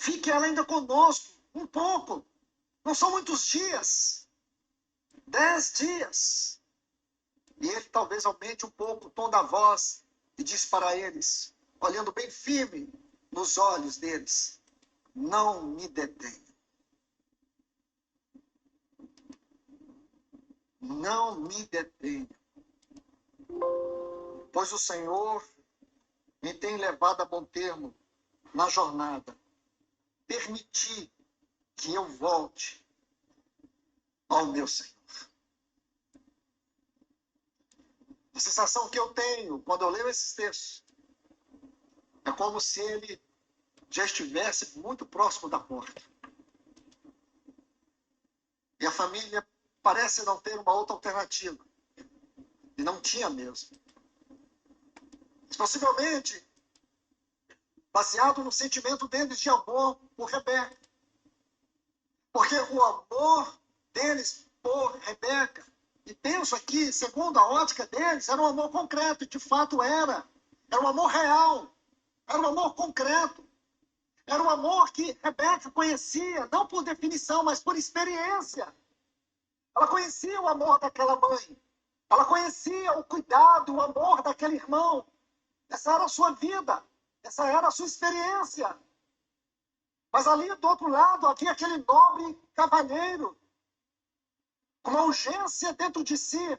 Fique ela ainda conosco um pouco. Não são muitos dias. 10 dias. E ele talvez aumente um pouco o tom da voz e diz para eles, olhando bem firme nos olhos deles, não me detenha. Não me detenha. Pois o Senhor me tem levado a bom termo na jornada. Permitir que eu volte ao meu Senhor. A sensação que eu tenho quando eu leio esses textos é como se ele já estivesse muito próximo da porta. E a família parece não ter uma outra alternativa. E não tinha mesmo. Possivelmente, baseado no sentimento deles de amor por Rebeca. Porque o amor deles por Rebeca, e penso aqui, segundo a ótica deles, era um amor concreto, e de fato era. Era um amor real. Era um amor concreto. Era um amor que Rebeca conhecia, não por definição, mas por experiência. Ela conhecia o amor daquela mãe. Ela conhecia o cuidado, o amor daquele irmão. Essa era a sua vida. Essa era a sua experiência. Mas ali do outro lado havia aquele nobre cavalheiro, com uma urgência dentro de si,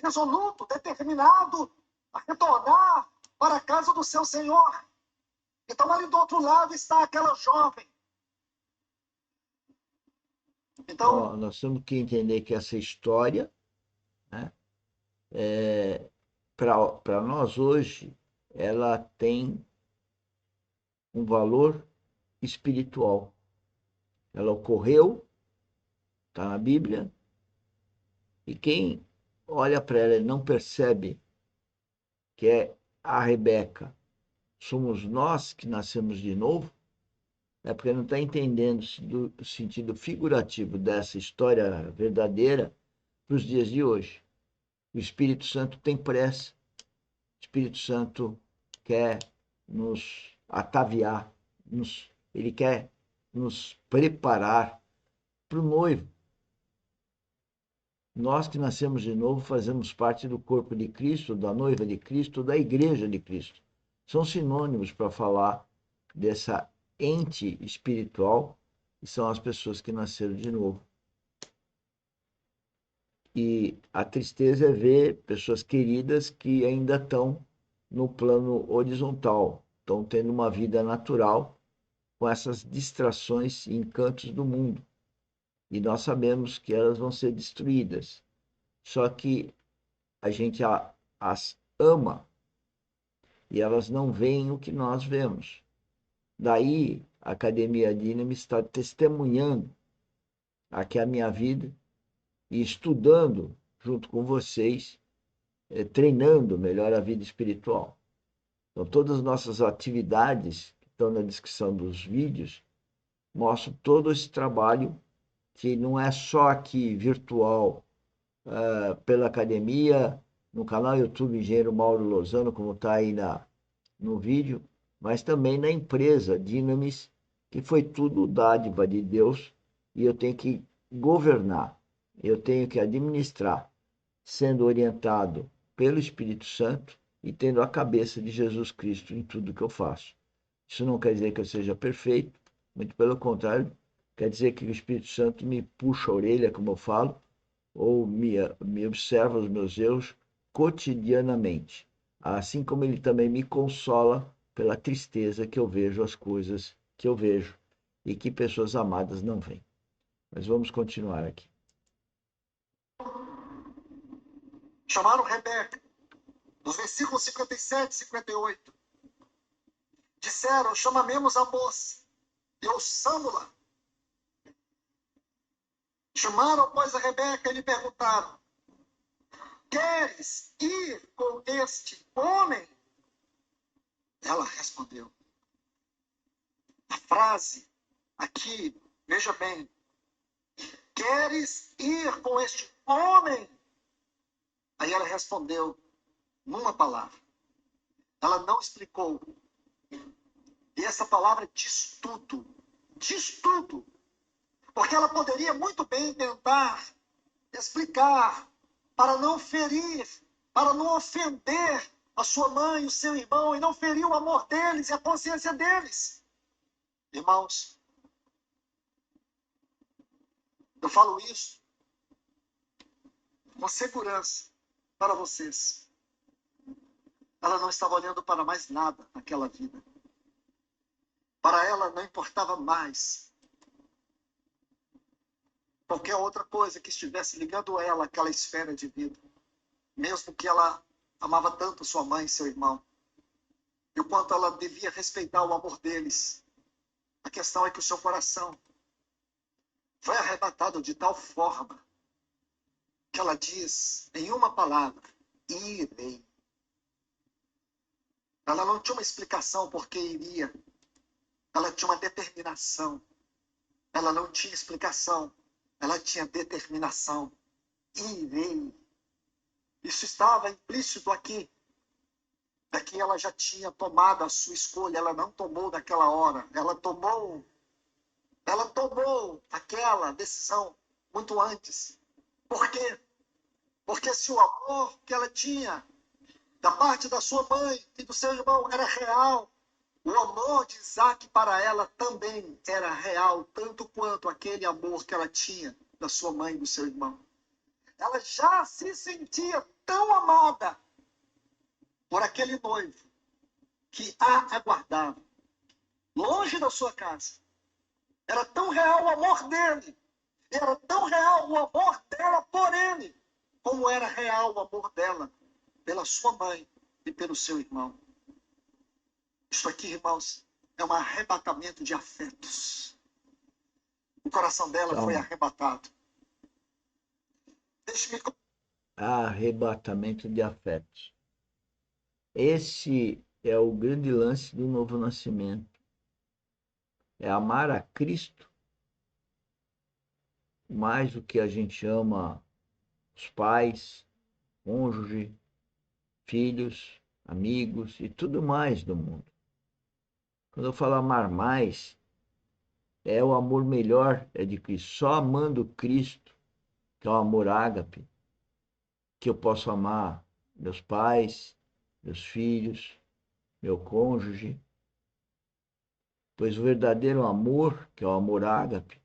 resoluto, determinado a retornar para a casa do seu Senhor. Então ali do outro lado está aquela jovem. Então, nós temos que entender que essa história, né, para nós hoje, ela tem um valor espiritual. Ela ocorreu, está na Bíblia, e quem olha para ela e não percebe que é a Rebeca, somos nós que nascemos de novo, é porque não está entendendo o sentido figurativo dessa história verdadeira para os dias de hoje. O Espírito Santo tem pressa. O Espírito Santo quer nos ataviar, ele quer nos preparar para o noivo. Nós que nascemos de novo fazemos parte do corpo de Cristo, da noiva de Cristo, da igreja de Cristo. São sinônimos para falar dessa ente espiritual, que são as pessoas que nasceram de novo. E a tristeza é ver pessoas queridas que ainda estão no plano horizontal, estão tendo uma vida natural com essas distrações e encantos do mundo. E nós sabemos que elas vão ser destruídas. Só que a gente as ama e elas não veem o que nós vemos. Daí, a Academia Dínamo está testemunhando aqui a minha vida e estudando junto com vocês, treinando melhor a vida espiritual. Então, todas as nossas atividades que estão na descrição dos vídeos mostram todo esse trabalho que não é só aqui virtual, pela academia, no canal YouTube Engenheiro Mauro Lozano, como está aí no vídeo, mas também na empresa Dynamis, que foi tudo dádiva de Deus, e eu tenho que governar, eu tenho que administrar, sendo orientado pelo Espírito Santo e tendo a cabeça de Jesus Cristo em tudo que eu faço. Isso não quer dizer que eu seja perfeito, muito pelo contrário, quer dizer que o Espírito Santo me puxa a orelha, como eu falo, ou me observa os meus erros cotidianamente, assim como ele também me consola pela tristeza que eu vejo as coisas que eu vejo e que pessoas amadas não veem. Mas vamos continuar aqui. chamaram Rebeca, nos versículos 57 e 58. Disseram, chamamemos a moça e ouçamo-la. Chamaram, pois, a Rebeca e lhe perguntaram, queres ir com este homem? Ela respondeu. A frase aqui, veja bem, queres ir com este homem? Aí ela respondeu numa palavra. Ela não explicou. E essa palavra diz tudo. Diz tudo. Porque ela poderia muito bem tentar explicar, para não ferir, para não ofender a sua mãe, o seu irmão, e não ferir o amor deles e a consciência deles. Irmãos, eu falo isso com segurança para vocês. Ela não estava olhando para mais nada naquela vida. Para ela não importava mais qualquer outra coisa que estivesse ligando ela àquela esfera de vida. Mesmo que ela amava tanto sua mãe e seu irmão. E o quanto ela devia respeitar o amor deles. A questão é que o seu coração foi arrebatado de tal forma que ela diz em uma palavra: irei. Ela não tinha uma explicação por que iria. Ela tinha uma determinação. Ela não tinha explicação. Ela tinha determinação. Irei. Isso estava implícito aqui. Daqui ela já tinha tomado a sua escolha. Ela não tomou naquela hora. Ela tomou aquela decisão muito antes. Por quê? Porque se o amor que ela tinha da parte da sua mãe e do seu irmão era real, o amor de Isaac para ela também era real, tanto quanto aquele amor que ela tinha da sua mãe e do seu irmão. Ela já se sentia tão amada por aquele noivo que a aguardava, longe da sua casa. Era tão real o amor dele, era tão real o amor dela por ele, como era real o amor dela pela sua mãe e pelo seu irmão. Isso aqui, irmãos, é um arrebatamento de afetos. O coração dela foi arrebatado. Deixe-me... Arrebatamento de afetos. Esse é o grande lance do novo nascimento. É amar a Cristo mais do que a gente ama os pais, cônjuge, filhos, amigos e tudo mais do mundo. Quando eu falo amar mais, é o amor melhor, é de Cristo. Só amando Cristo, que é o amor ágape, que eu posso amar meus pais, meus filhos, meu cônjuge. Pois o verdadeiro amor, que é o amor ágape,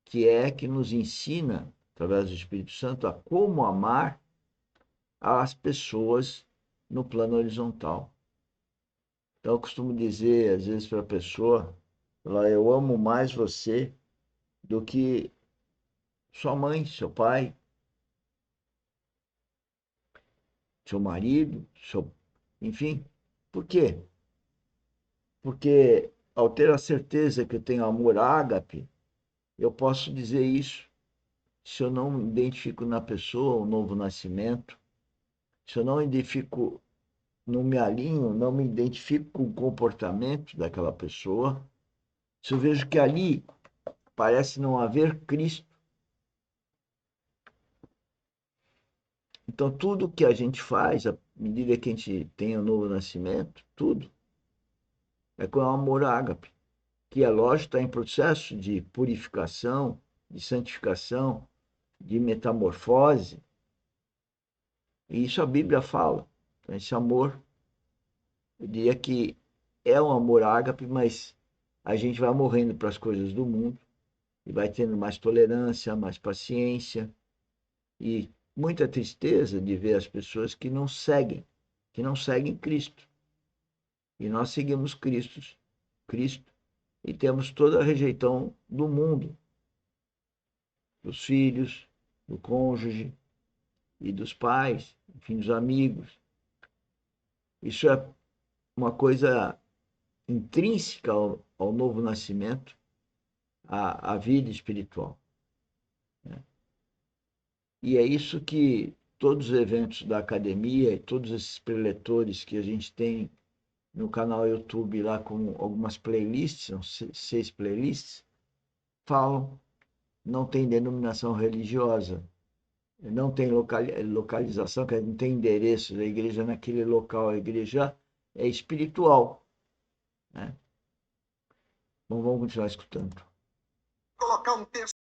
que nos ensina, através do Espírito Santo, a como amar as pessoas no plano horizontal. Então, eu costumo dizer, às vezes, para a pessoa, eu amo mais você do que sua mãe, seu pai, seu marido, enfim. Por quê? Porque ao ter a certeza que eu tenho amor ágape, eu posso dizer isso. Se eu não identifico na pessoa o novo nascimento, se eu não identifico, não me alinho, não me identifico com o comportamento daquela pessoa, se eu vejo que ali parece não haver Cristo, então tudo que a gente faz, à medida que a gente tem o novo nascimento, tudo é com o amor ágape, que é lógico, está em processo de purificação, de santificação, de metamorfose, e isso a Bíblia fala. Então, esse amor, eu diria que é um amor ágape, mas a gente vai morrendo para as coisas do mundo e vai tendo mais tolerância, mais paciência e muita tristeza de ver as pessoas que não seguem Cristo. E nós seguimos Cristo e temos toda a rejeição do mundo, dos filhos, do cônjuge e dos pais, enfim, dos amigos. Isso é uma coisa intrínseca ao novo nascimento, à vida espiritual. Né? E é isso que todos os eventos da academia e todos esses preletores que a gente tem no canal YouTube lá com algumas playlists, são 6 playlists, falam. Não tem denominação religiosa, não tem localização, que não tem endereço da igreja naquele local. A igreja é espiritual, né? Então vamos continuar escutando. Colocar um texto